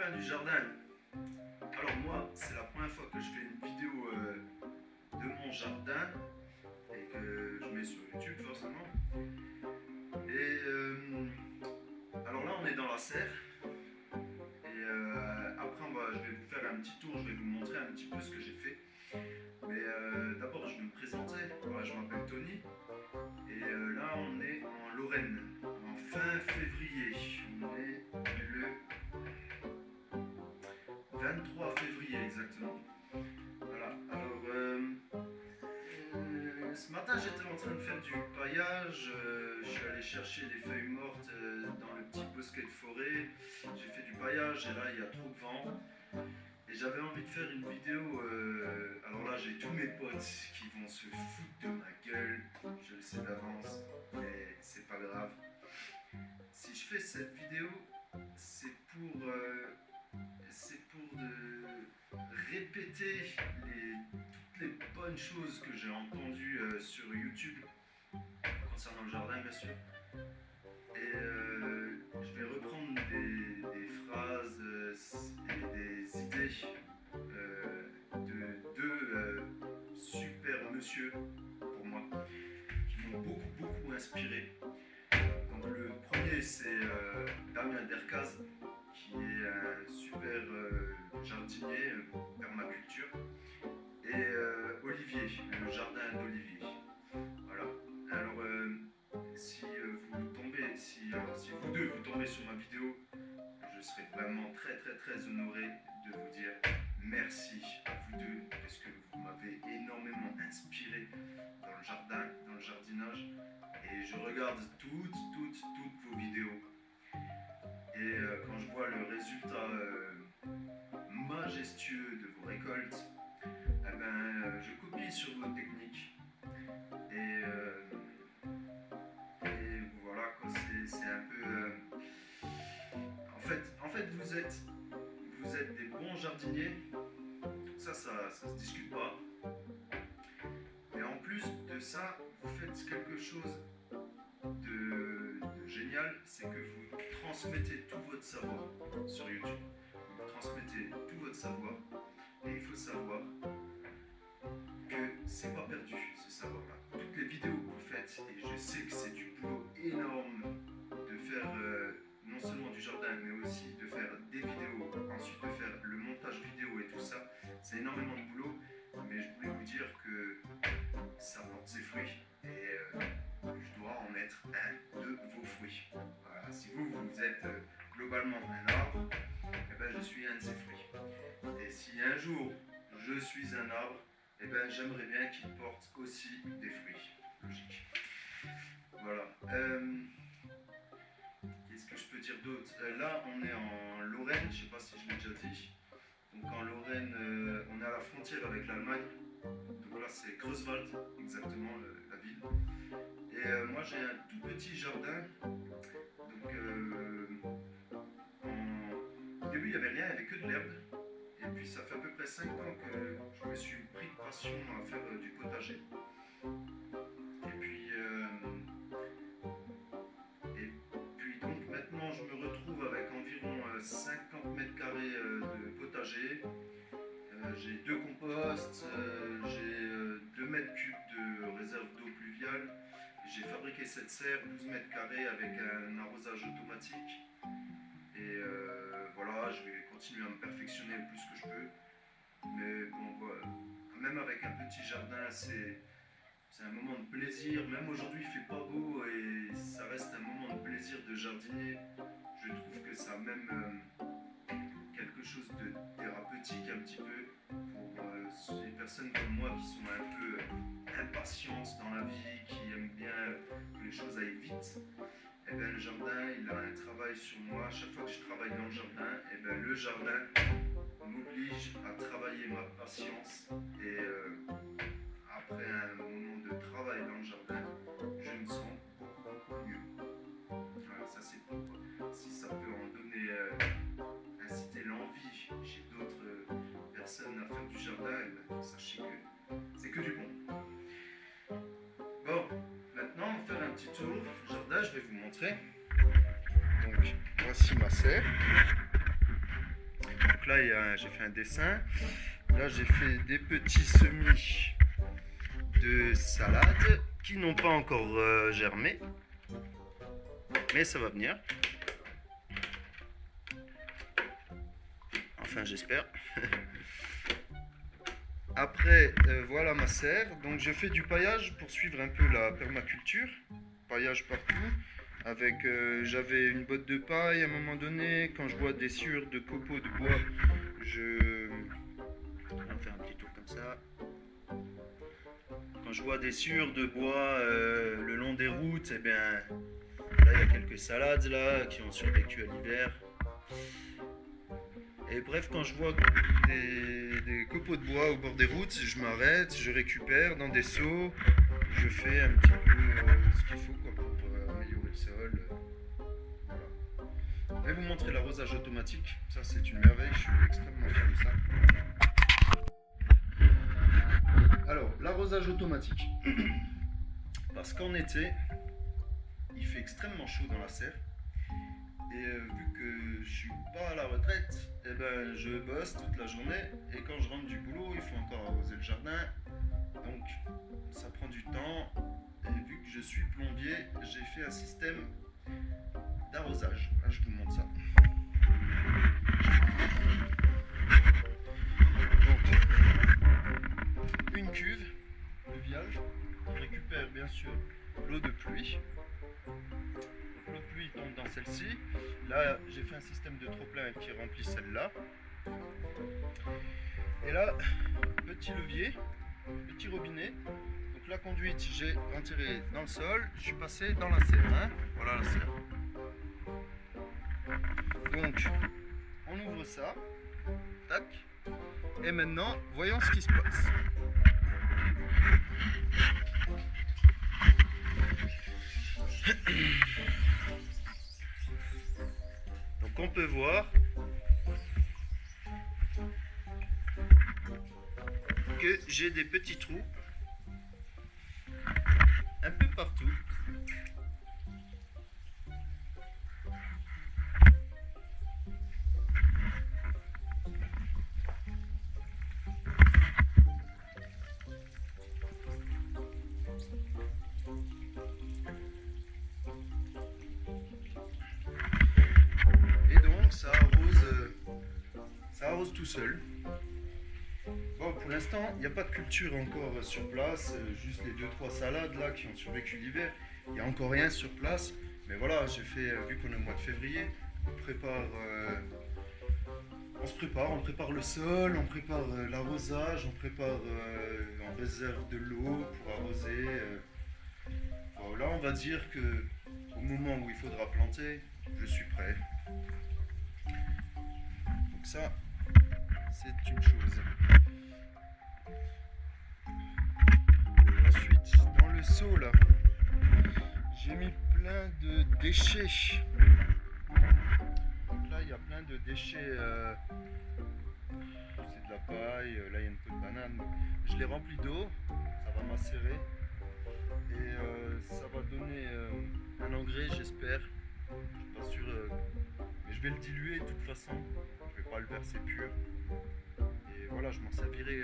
copains du jardin. Alors moi, c'est la première fois que je fais une vidéo de mon jardin et que je mets sur YouTube forcément. Et alors là, on est dans la serre. Et après, je vais vous faire un petit tour, je vais vous montrer un petit peu ce que j'ai fait. Mais d'abord, je vais me présenter. Voilà, je m'appelle Tony. Et là, on est en Lorraine, en fin février. On est le 23 février exactement. Voilà, alors ce matin j'étais en train de faire du paillage, je suis allé chercher des feuilles mortes dans le petit bosquet de forêt, j'ai fait du paillage et là il y a trop de vent. Et j'avais envie de faire une vidéo, alors là j'ai tous mes potes qui vont se foutre de ma gueule, je le sais d'avance, mais c'est pas grave. Si je fais cette vidéo, c'est pour répéter toutes les bonnes choses que j'ai entendues sur YouTube, concernant le jardin bien sûr. Et je vais reprendre des phrases et des idées de deux super monsieur pour moi, qui m'ont beaucoup inspiré. Donc le premier c'est Damien Dercaz, qui est un super jardinier, permaculture, et Olivier, le jardin d'Olivier. Voilà. Alors si vous deux vous tombez sur ma vidéo, je serai vraiment très honoré de vous dire merci à vous deux, parce que vous m'avez énormément inspiré dans le jardin, dans le jardinage, et je regarde toutes vos vidéos. Et quand je vois le résultat majestueux de vos récoltes, eh ben, je copie sur vos techniques. Et voilà, quoi, c'est un peu... En fait vous êtes des bons jardiniers, ça se discute pas. Mais en plus de ça, vous faites quelque chose de génial, c'est que vous transmettez tout votre savoir sur YouTube. Vous transmettez tout votre savoir, et il faut savoir que c'est pas perdu ce savoir-là. Toutes les vidéos que vous faites, et je sais que c'est du boulot énorme de faire non seulement du jardin, mais aussi de faire des vidéos, ensuite de faire le montage vidéo et tout ça, c'est énormément de boulot, mais je voulais vous dire que ça porte ses fruits. Et je dois en être un de vos fruits. Voilà. Si vous êtes globalement un arbre, eh ben, je suis un de ces fruits. Et si un jour je suis un arbre, eh ben, j'aimerais bien qu'il porte aussi des fruits. Logique. Voilà. Qu'est-ce que je peux dire d'autre? Là, on est en Lorraine, je ne sais pas si je l'ai déjà dit. Donc en Lorraine, on est à la frontière avec l'Allemagne. Donc voilà, c'est Greifswald, exactement la ville. Et moi j'ai un tout petit jardin. Donc au début il n'y avait rien, il n'y avait que de l'herbe. Et puis ça fait à peu près 5 ans que je me suis pris de passion à faire du potager. Et puis donc maintenant je me retrouve avec environ 50 mètres carrés de potager. J'ai 2 composts, j'ai 2 mètres cubes de réserve d'eau pluviale. J'ai fabriqué cette serre 12 mètres carrés avec un arrosage automatique. Et voilà, je vais continuer à me perfectionner le plus que je peux. Mais bon, voilà. Même avec un petit jardin, c'est un moment de plaisir. Même aujourd'hui, il fait pas beau et ça reste un moment de plaisir de jardiner. Je trouve que ça a même quelque chose de thérapeutique un petit peu pour les personnes comme moi qui sont un peu impatientes dans la vie, qui aiment bien que les choses aillent vite. Et bien le jardin, il a un travail sur moi. À chaque fois que je travaille dans le jardin, et bien le jardin m'oblige à travailler ma patience. Et après un moment de travail dans le jardin, je me sens beaucoup mieux. Voilà, ça c'est pour si ça peut en donner, inciter l'envie chez d'autres personnes à faire du jardin, et bien, sachez que c'est que du bon. Bon, maintenant on va faire un petit tour du jardin, je vais vous montrer. Donc voici ma serre. Donc là, j'ai fait un dessin. Là, j'ai fait des petits semis de salade qui n'ont pas encore germé. Mais ça va venir. Enfin, j'espère. Après, voilà ma serre. Donc, je fais du paillage pour suivre un peu la permaculture. Paillage partout. Avec, j'avais une botte de paille à un moment donné. Quand je vois des sciures de copeaux de bois, on va faire un petit tour comme ça. Quand je vois des sciures de bois le long des routes, eh bien, là il y a quelques salades là qui ont survécu à l'hiver. Et bref, quand je vois des copeaux de bois au bord des routes, je m'arrête, je récupère dans des seaux, je fais un petit peu ce qu'il faut quoi, pour améliorer le sol. Voilà. Je vais vous montrer l'arrosage automatique. Ça, c'est une merveille, je suis extrêmement fier de ça. Alors, l'arrosage automatique. Parce qu'en été, il fait extrêmement chaud dans la serre. Et vu que je suis pas à la retraite, eh ben, je bosse toute la journée. Et quand je rentre du boulot, il faut encore arroser le jardin. Donc, ça prend du temps. Et vu que je suis plombier, j'ai fait un système d'arrosage. Ah, je vous montre ça. Donc, une cuve pluviale qui récupère bien sûr l'eau de pluie. Donc, l'eau de pluie tombe dans celle-ci. Là, j'ai fait un système de trop-plein qui remplit celle-là. Et là, petit levier, petit robinet. Donc la conduite, j'ai enterré dans le sol. Je suis passé dans la serre. Hein. Voilà la serre. Donc, on ouvre ça. Tac. Et maintenant, voyons ce qui se passe. Donc on peut voir que j'ai des petits trous un peu partout. Et donc ça arrose tout seul. Bon, pour l'instant, il n'y a pas de culture encore sur place, juste les 2-3 salades là qui ont survécu l'hiver. Il n'y a encore rien sur place. Mais voilà, j'ai fait, vu qu'on est au mois de février, on prépare le sol, on prépare l'arrosage, on réserve de l'eau pour arroser. Bon, là, on va dire que au moment où il faudra planter, je suis prêt. Donc ça, c'est une chose. Ensuite, dans le seau là, j'ai mis plein de déchets. Donc là, il y a plein de déchets. C'est de la paille. Là, il y a une peau de banane. Je l'ai rempli d'eau. Ça va macérer. Et ça va donner un engrais, j'espère. Je suis pas sûr. Mais je vais le diluer de toute façon. Je vais pas le verser pur. Et voilà, je m'en servirai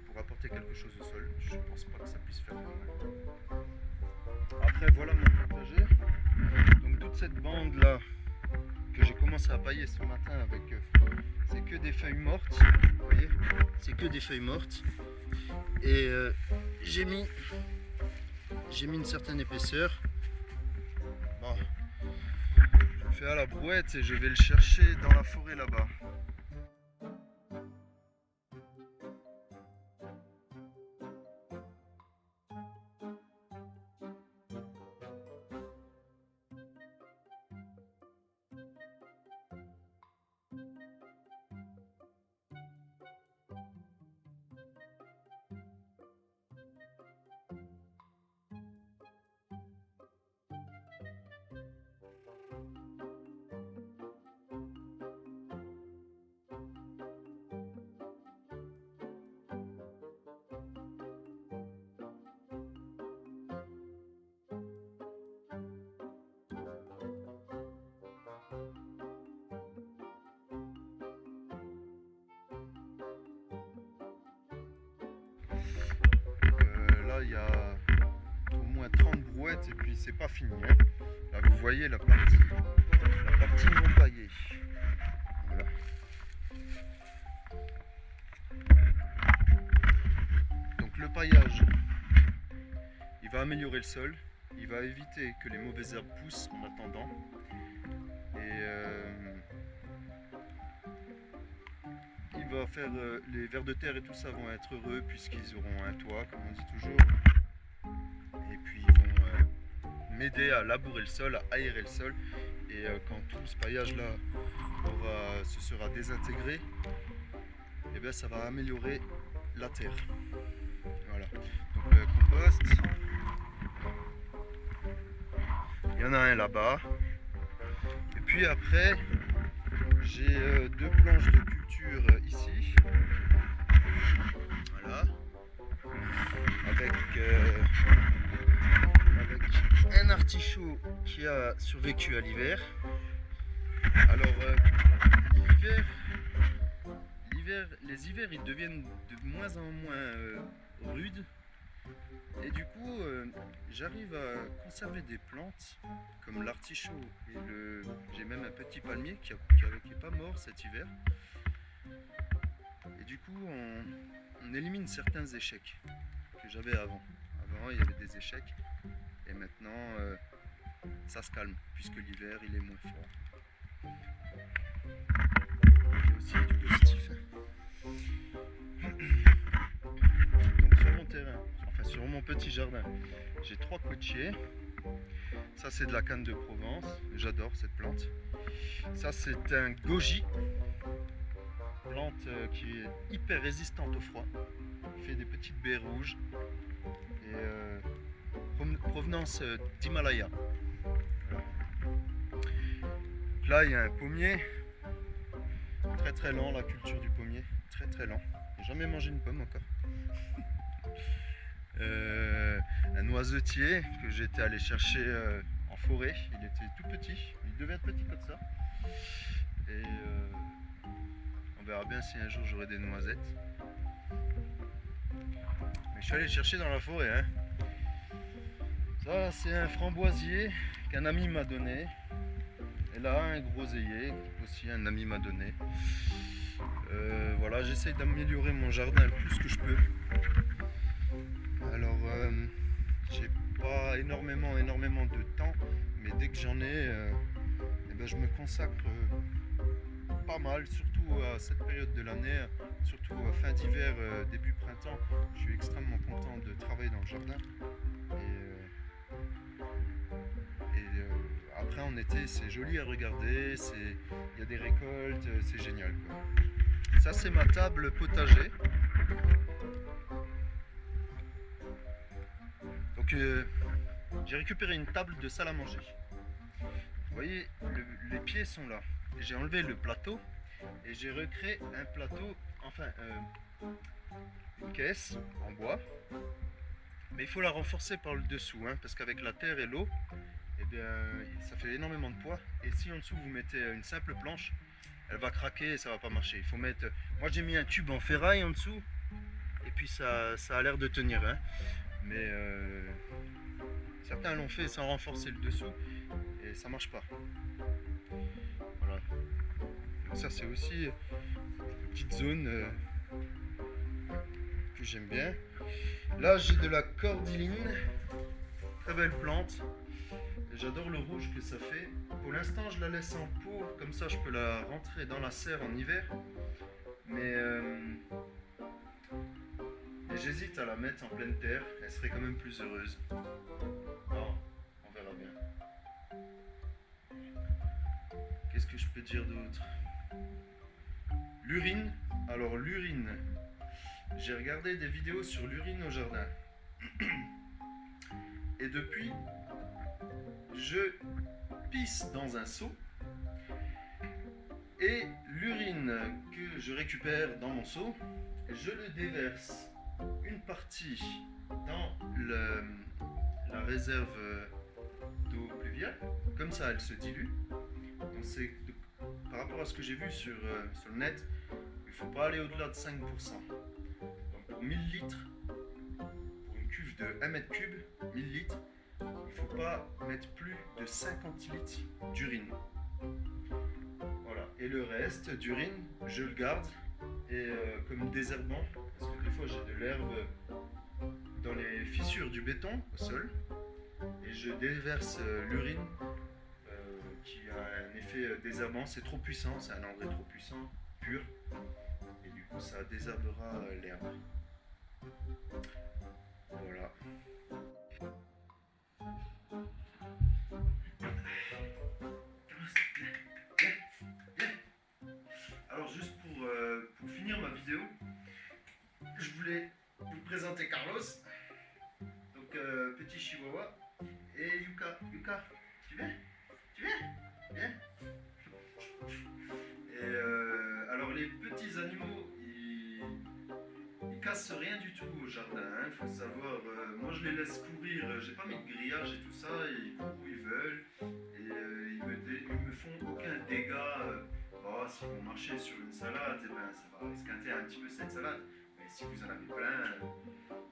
pour apporter quelque chose au sol. Je pense pas que ça puisse faire de mal. Après, voilà mon potager. Donc toute cette bande là que j'ai commencé à pailler ce matin avec, c'est que des feuilles mortes. Vous voyez, c'est que des feuilles mortes. Et j'ai mis une certaine épaisseur. Bon, je le fais à la brouette et je vais le chercher dans la forêt là-bas. et puis c'est pas fini. Hein. Là vous voyez la partie non paillée. Voilà. Donc le paillage, il va améliorer le sol, il va éviter que les mauvaises herbes poussent en attendant. Et il va faire les vers de terre et tout ça vont être heureux puisqu'ils auront un toit, comme on dit toujours. Et puis ils vont m'aider à labourer le sol, à aérer le sol. Et quand tout ce paillage là se sera désintégré, et bien ça va améliorer la terre. Voilà. Donc le compost, il y en a un là-bas. Et puis après, j'ai deux planches de culture ici. Voilà. Avec un artichaut qui a survécu à l'hiver. Alors les hivers ils deviennent de moins en moins rudes et du coup j'arrive à conserver des plantes comme l'artichaut et j'ai même un petit palmier qui est pas mort cet hiver. Et du coup on élimine certains échecs que j'avais avant. Avant il y avait des échecs et maintenant ça se calme puisque l'hiver il est moins fort. Il y a aussi du positif. Donc sur mon terrain, enfin sur mon petit jardin, j'ai 3 cotiers. Ça c'est de la canne de Provence, j'adore cette plante. Ça c'est un goji, plante qui est hyper résistante au froid, qui fait des petites baies rouges et provenance d'Himalaya. Voilà. Donc là il y a un pommier, très très lent la culture du pommier, très très lent. J'ai jamais mangé une pomme encore. Un noisetier que j'étais allé chercher en forêt, il était tout petit, il devait être petit comme ça. Et on verra bien si un jour j'aurai des noisettes. Mais je suis allé le chercher dans la forêt. Hein. Ça c'est un framboisier qu'un ami m'a donné. Et là un groseillier aussi un ami m'a donné. Voilà, j'essaye d'améliorer mon jardin le plus que je peux. Alors j'ai pas énormément de temps, mais dès que j'en ai, je me consacre pas mal, surtout à cette période de l'année, surtout fin d'hiver, début printemps. Je suis extrêmement content de travailler dans le jardin. Et après en été c'est joli à regarder, il y a des récoltes, c'est génial quoi. Ça c'est ma table potager. Donc j'ai récupéré une table de salle à manger. Vous voyez, les pieds sont là. J'ai enlevé le plateau et j'ai recréé un plateau, enfin une caisse en bois. Mais il faut la renforcer par le dessous, hein, parce qu'avec la terre et l'eau, eh bien, ça fait énormément de poids. Et si en dessous vous mettez une simple planche, elle va craquer et ça va pas marcher. Il faut mettre. Moi j'ai mis un tube en ferraille en dessous, et puis ça a l'air de tenir. Hein. Mais certains l'ont fait sans renforcer le dessous et ça marche pas. Voilà. Donc ça c'est aussi une petite zone que j'aime bien. Là j'ai de la cordyline, très belle plante. J'adore le rouge que ça fait. Pour l'instant je la laisse en pot, comme ça je peux la rentrer dans la serre en hiver. Mais j'hésite à la mettre en pleine terre, elle serait quand même plus heureuse. Bon, on verra bien. Qu'est-ce que je peux dire d'autre? L'urine. Alors l'urine, j'ai regardé des vidéos sur l'urine au jardin. Et depuis, je pisse dans un seau. Et l'urine que je récupère dans mon seau, je le déverse une partie dans la réserve d'eau pluviale, comme ça elle se dilue. Donc c'est par rapport à ce que j'ai vu sur le net, il ne faut pas aller au-delà de 5%. Donc pour 1000 litres, pour une cuve de 1 mètre cube, 1000 litres, il faut faut pas mettre plus de 50 litres d'urine. Voilà. Et le reste d'urine, je le garde et comme désherbant, parce que des fois j'ai de l'herbe dans les fissures du béton au sol, et je déverse l'urine qui a un effet désherbant. C'est trop puissant, c'est un engrais trop puissant, pur, et du coup ça désherbera l'herbe. Voilà. Alors juste pour finir ma vidéo, je voulais vous présenter Carlos, donc petit chihuahua, et Yuka. Yuka, tu viens? Tu viens? Viens. Et alors les petits animaux, ils cassent rien du tout au jardin, hein, faut savoir. Moi je les laisse courir, j'ai pas mis de grillage et tout ça, ils courent où ils veulent, et ils me font aucun dégât. S'ils vont marcher sur une salade, eh ben, ça va esquinter un petit peu cette salade. Mais si vous en avez plein,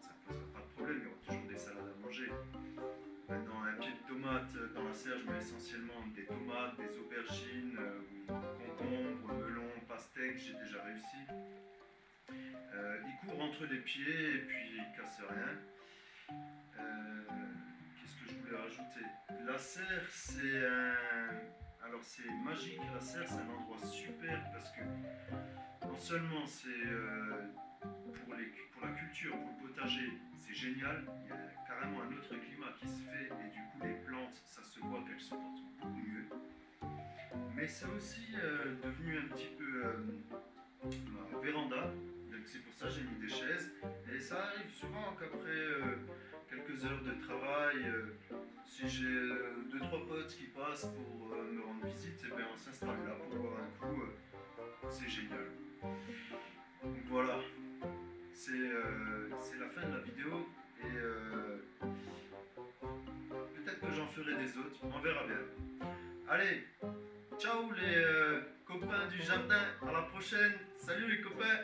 ça ne posera pas de problème, il y aura toujours des salades à manger. Maintenant, un pied de tomate dans la serre, je mets essentiellement des tomates, des aubergines, concombres, melons, pastèques, j'ai déjà réussi. Il court entre les pieds et puis il casse rien. Qu'est-ce que je voulais rajouter? La serre, c'est un... Alors c'est magique, la serre, c'est un endroit super parce que non seulement c'est pour la culture, pour le potager, c'est génial, il y a carrément un autre climat qui se fait et du coup les plantes, ça se voit qu'elles se portent beaucoup mieux. Mais c'est aussi devenu un petit peu ma véranda, donc c'est pour ça que j'ai mis des chaises. Et ça arrive souvent qu'après quelques heures de travail, si j'ai 2-3 potes qui passent pour me rendre visite, et bien on s'installe là pour boire un coup, c'est génial. Donc voilà, c'est la fin de la vidéo et peut-être que j'en ferai des autres, on verra bien. Allez, ciao les copains du jardin, à la prochaine, salut les copains.